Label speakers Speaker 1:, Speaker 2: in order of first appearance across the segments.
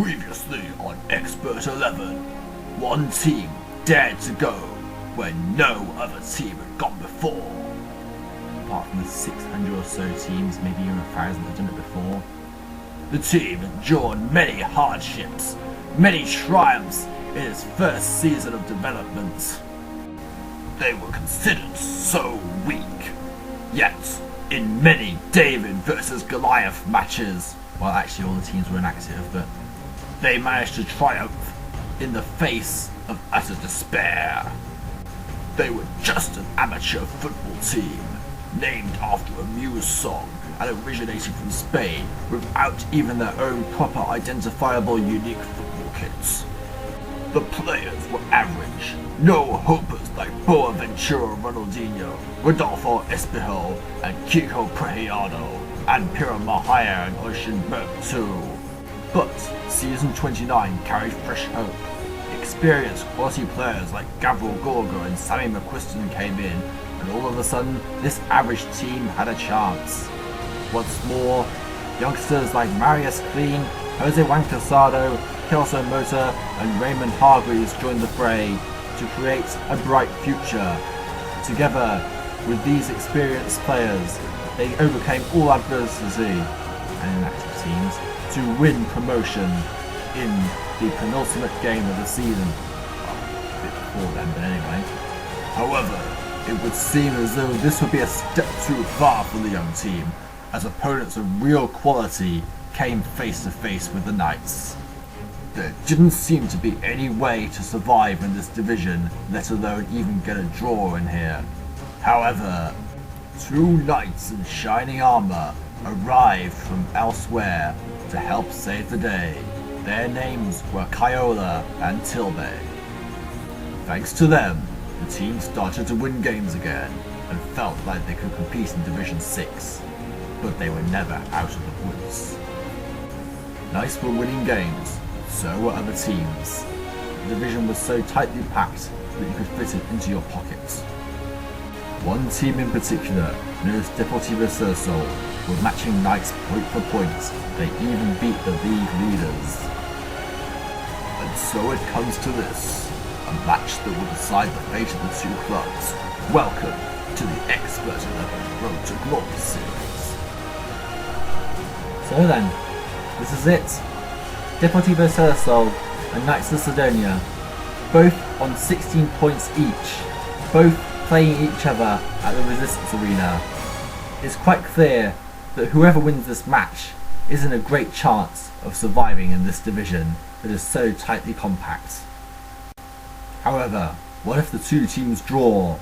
Speaker 1: Previously on Xpert 11, one team dared to go where no other team had gone before. Apart from the 600 or so teams, maybe even 1,000 have done it before. The team endured many hardships, many triumphs in its first season of development. They were considered so weak, yet in many David versus Goliath matches, well actually all the teams were inactive, but they managed to triumph in the face of utter despair. They were just an amateur football team, named after a Muse song and originating from Spain, without even their own proper identifiable unique football kits. The players were average, no hopers like Boaventura Ronaldinho, Rodolfo Espejel and Kiko Preciado, and Pirro Mejia and Oceanberg too. But season 29 carried fresh hope. Experienced quality players like Gavril Gorga and Sammy McQuiston came in, and all of a sudden this average team had a chance. Once more, youngsters like Marius Clean, Jose Juan Casado, Celso Mota and Raymond Hargreaves joined the fray to create a bright future. Together with these experienced players, they overcame all adversity and inactive teams to win promotion in the penultimate game of the season. Well, a bit before then, but anyway. However, it would seem as though this would be a step too far for the young team, as opponents of real quality came face to face with the Knights. There didn't seem to be any way to survive in this division, let alone even get a draw in here. However, two knights in shining armour arrived from elsewhere to help save the day. Their names were Cayolla and Tilbe. Thanks to them, the team started to win games again and felt like they could compete in Division 6, but they were never out of the woods. Knights were winning games, so were other teams. The division was so tightly packed that you could fit it into your pockets. One team in particular, known as Deportivo Celisol, were matching Knights point for point. They even beat the league leaders. And so it comes to this, a match that will decide the fate of the two clubs. Welcome to the Xpert 11 Road to Glory series.
Speaker 2: So then, this is it. Deportivo Celisol and Knights of Cydonia, both on 16 points each, both playing each other at the Resistance Arena. It's quite clear that whoever wins this match is in a great chance of surviving in this division that is so tightly compact. However, what if the two teams draw?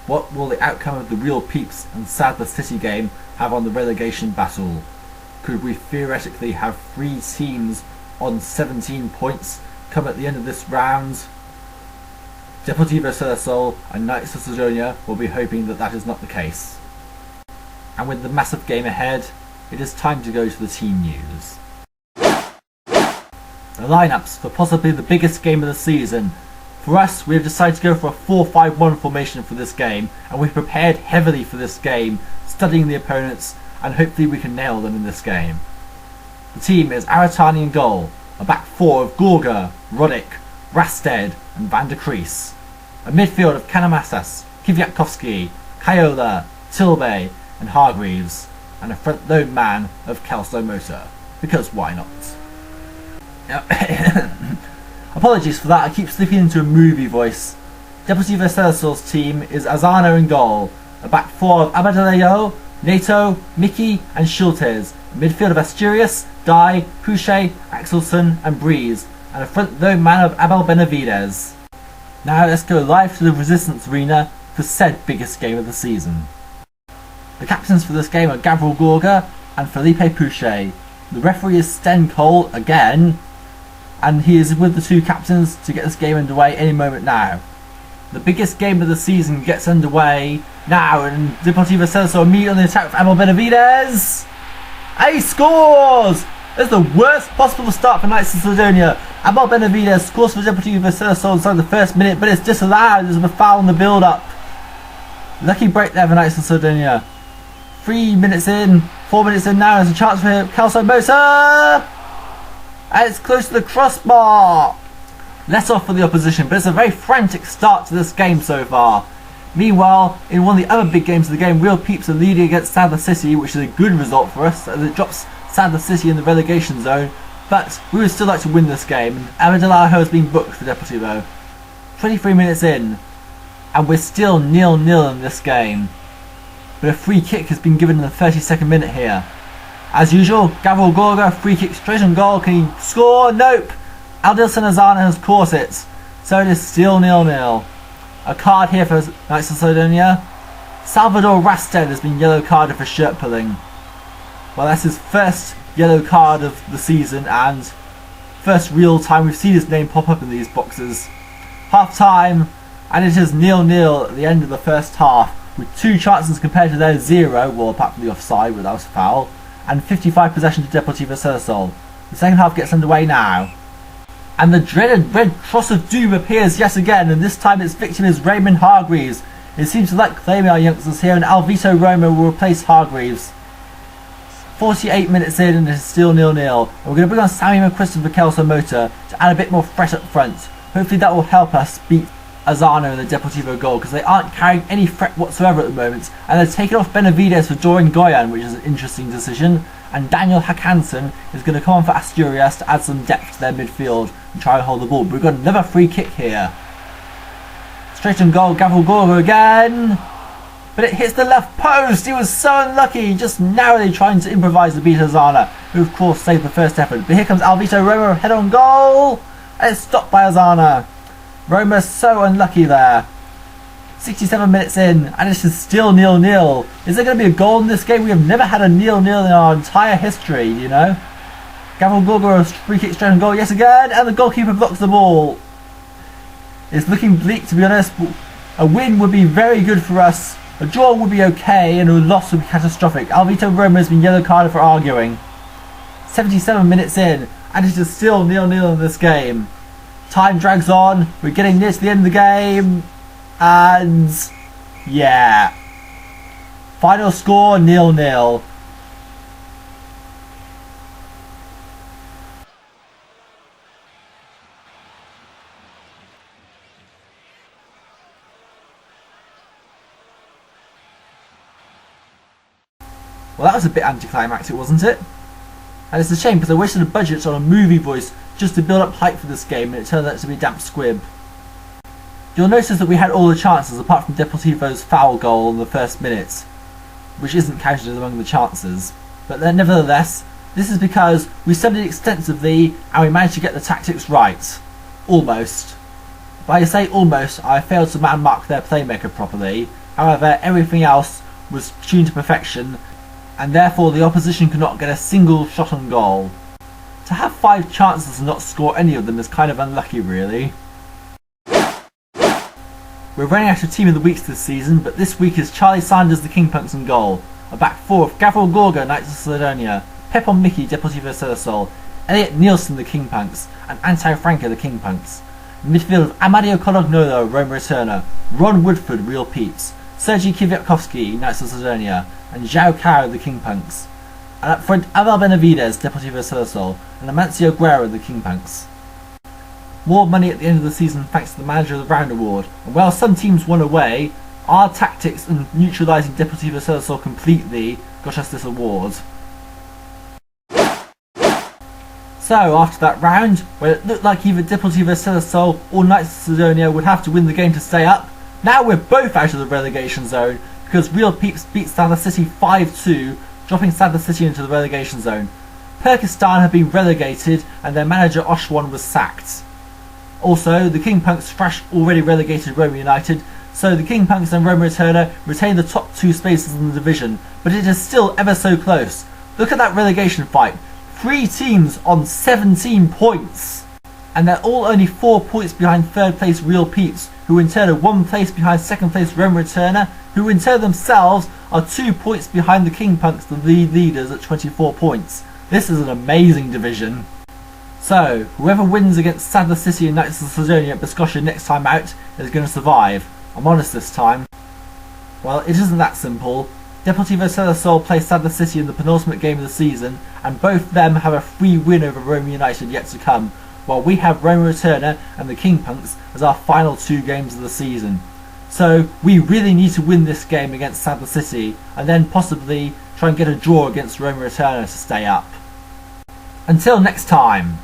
Speaker 2: What will the outcome of the Real Peeps and Sadler City game have on the relegation battle? Could we theoretically have 3 teams on 17 points come at the end of this round? Deportivo Celisol and Knights of Cydonia will be hoping that that is not the case. And with the massive game ahead, it is time to go to the team news. The lineups for possibly the biggest game of the season. For us, we have decided to go for a 4-5-1 formation for this game, and we've prepared heavily for this game, studying the opponents, and hopefully we can nail them in this game. The team is Aratani in goal, a back 4 of Gorga, Roddick, Rastedt and Van der Kreis, a midfield of Kanamasas, Kvyatkovsky, Cayolla, Tilbe and Hargreaves, and a front lone man of Celso Mota, because why not? Apologies for that, I keep slipping into a movie voice. Deportivo Celisol's team is Azano in goal, a back 4 of Abadalejo, Neto, Mickey and Schultes, a midfield of Asturias, Dye, Pouchet, Axelson and Breeze, and a front lone man of Abel Benavides. Now let's go live to the Resistance Arena for said biggest game of the season. The captains for this game are Gavril Gorga and Felipe Pouchet. The referee is Sten Cole again, and he is with the two captains to get this game underway any moment now. The biggest game of the season gets underway now, and Deportivo Celisol immediately on the attack with Abel Benavides. And he scores! It's the worst possible start for Knights of Cydonia. Abel Benavides scores for Deportivo Celisol inside the first minute, but it's disallowed. There's a foul in the build-up. Lucky break there for Knights of Cydonia. 3 minutes in, 4 minutes in now, there's a chance for Celso Mota. and it's close to the crossbar. Let off for the opposition, but it's a very frantic start to this game so far. Meanwhile, in one of the other big games of the game, Real Peeps are leading against Sadler City, which is a good result for us, as it drops Sadler City in the relegation zone, but we would still like to win this game, and Abadalaho has been booked for Deportivo. 23 minutes in, and we're still 0-0 in this game. But a free kick has been given in the 32nd minute here. As usual, Gavril Gorga, free kick straight on goal. Can he score? Nope. Aldilson Azana has caught it. So it is still 0-0. A card here for Knights of Cydonia. Salvador Rastedt has been yellow carded for shirt pulling. Well, that's his first yellow card of the season and first real time we've seen his name pop up in these boxes. Half time, and it is 0-0 at the end of the first half, with 2 chances compared to their 0, well apart from the offside, but that was foul, and 55 possession to Deportivo Celisol. The second half gets underway now. And the dreaded red cross of doom appears yet again, and this time its victim is Raymond Hargreaves. It seems to like claiming our youngsters here, and Alvito Roma will replace Hargreaves. 48 minutes in and it is still 0-0. And we're going to bring on Sammy for Celso Mota to add a bit more threat up front. Hopefully that will help us beat Azano in the Deportivo goal, because they aren't carrying any threat whatsoever at the moment, and they're taking off Benavides for Doran Goyan, which is an interesting decision, and Daniel Hakanson is going to come on for Asturias to add some depth to their midfield and try and hold the ball. But we've got another free kick here. Straight on goal, Gavril Gorga again, but it hits the left post. He was so unlucky, just narrowly trying to improvise to beat Azana, who of course saved the first effort. But here comes Alvito Roma, head on goal, and it's stopped by Azana. Roma's so unlucky there. 67 minutes in, and it is still 0-0. Is there going to be a goal in this game? We have never had a 0-0 in our entire history, you know. Gavril Gorga, free kick straight on goal yet again, and the goalkeeper blocks the ball. It's looking bleak, to be honest. A win would be very good for us. A draw would be okay, and a loss would be catastrophic. Alvito Roma has been yellow carded for arguing. 77 minutes in, and it is still 0-0 in this game. Time drags on, we're getting near to the end of the game, and yeah. Final score 0-0. Well, that was a bit anticlimactic, wasn't it? And it's a shame because I wasted a budget on a movie voice just to build up hype for this game, and it turned out to be a damp squib. You'll notice that we had all the chances apart from Deportivo's foul goal in the first minute, which isn't counted among the chances. But then, nevertheless, this is because we studied extensively and we managed to get the tactics right. Almost. But I say almost, I failed to man-mark their playmaker properly. However, everything else was tuned to perfection, and therefore the opposition could not get a single shot on goal. To have 5 chances and not score any of them is kind of unlucky, really. We're running out of team of the weeks this season, but this week is Charlie Sanders the Kingpunks in goal, a back 4 of Gavril Gorga, Knights of Cydonia, Pepon Mickey, Deportivo Celisol, Elliot Nielsen the Kingpunks, and Anto Franco the Kingpunks. Midfield of Amadio Colognolo, Roma Returner, Ron Woodford, Real Peeps, Sergei Kvyatkovsky, Knights of Cydonia, and Zhao Cao, the Kingpunks. And up front, Abel Benavides, Deportivo Celisol, and Amancio Guerra, the Kingpunks. More money at the end of the season thanks to the Manager of the Round award, and while some teams won away, our tactics in neutralising Deportivo Celisol completely got us this award. So after that round, where it looked like either Deportivo Celisol or Knights of Cydonia would have to win the game to stay up, now we're both out of the relegation zone because Real Peeps beat Sadler City 5-2, dropping Sadler City into the relegation zone. Pakistan had been relegated and their manager Oshwan was sacked. Also, the Kingpunks thrashed already relegated Roma United, so the Kingpunks and Roma Returner retain the top 2 spaces in the division, but it is still ever so close. Look at that relegation fight. 3 teams on 17 points. And they're all only 4 points behind 3rd place Real Peeps, who in turn are 1 place behind 2nd place Roma Returner, who in turn themselves are 2 points behind the Kingpunks, the lead leaders, at 24 points. This is an amazing division. So, whoever wins against Sadler City and Knights of Cydonia at Biscotia next time out is going to survive. I'm honest this time. Well, it isn't that simple. Deportivo Celisol play Sadler City in the penultimate game of the season, and both them have a free win over Roma United yet to come, while we have Roma Returner and the King Punks as our final 2 games of the season. So we really need to win this game against Sadler City, and then possibly try and get a draw against Roma Returner to stay up. Until next time!